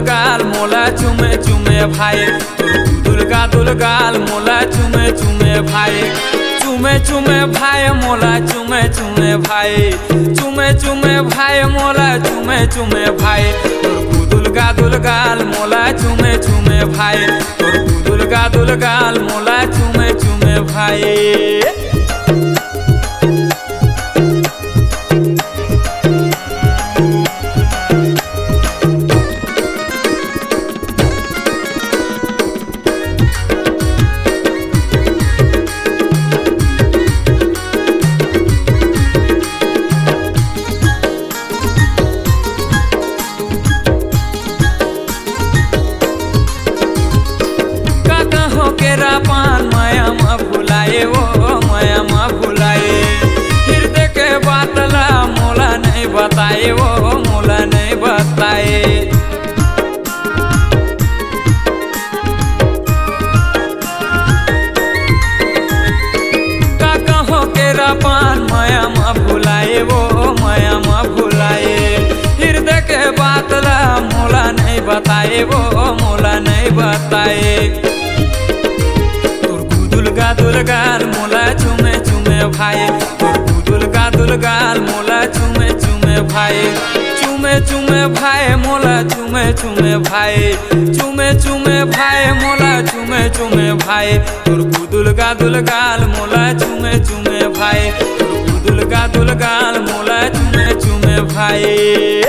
गाल मोला चुमे चुमे भाई दुल गाल मोला चुमे चुमे भाई चुमे चुमे भाई मोला चुमे चुमे भाई चुमे चुमे भाई मोला चुमे चुमे भाई दुल गाल मोला चुमे चुमे भाई दुल गाल मोला चुमे चुमे भाई। केरा पान माया मा भुलाए वो माया मा भुलाए हृदय के बातला मोला नहीं बताए वो मोला नहीं बताए का कहो केरा पान माया मा भुलाए वो माया मा भुलाए हृदय के बातला मोला नहीं बताए वो मोला नहीं बताए। दुल गाल मोला चुमे चुमे भाई दुल गाल मोला चुमे चुमे भाई चुमे चुमे भाई मोला चुमे चुमे भाई चुमे चुमे भाई मोला चुमे चुमे भाई दुल गाल मोला चुमे चुमे भाई दुल गाल मोला चुमे चुमे भाई।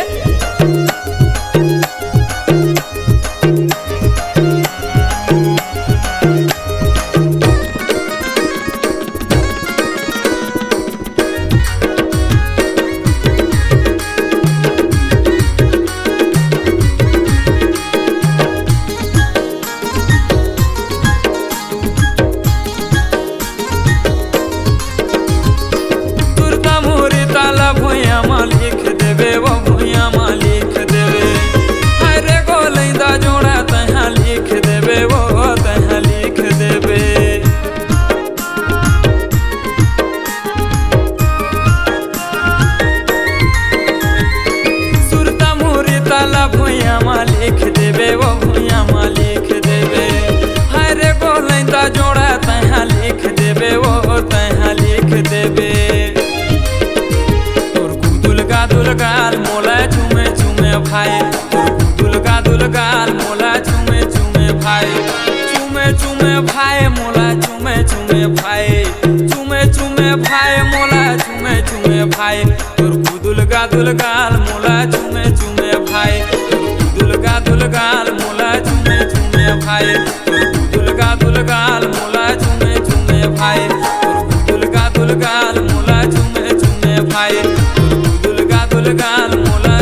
भुइया मा लिख देवे वो भुइया मा लिख देवे हरे गोलैंदा जोड़ा तहाँ लिख देवे वो तहाँ लिख देवे सुरता मोरी ताला भुइया मा लिख देवे वो भुइया मा लिख देवे हरे गोलैंदा जोड़ा तहाँ लिख देवे वो तहाँ लिख देवे। दुल गाल मोला चुमे चुमे भाई दुल गाल मोला चुमे चुमे भाई चुमे चुमे भाई मोला चुमे चुमे भाई चुमे चुमे भाई मोला चुमे चुमे भाई दुल गाल मोला चुमे चुमे भाई दुल गाल मोला चुमे चुमे भाई दुल गाल मोला चुमे चुमे भाई दुल गाल मोला चुमे चुमे भाई गाल मोला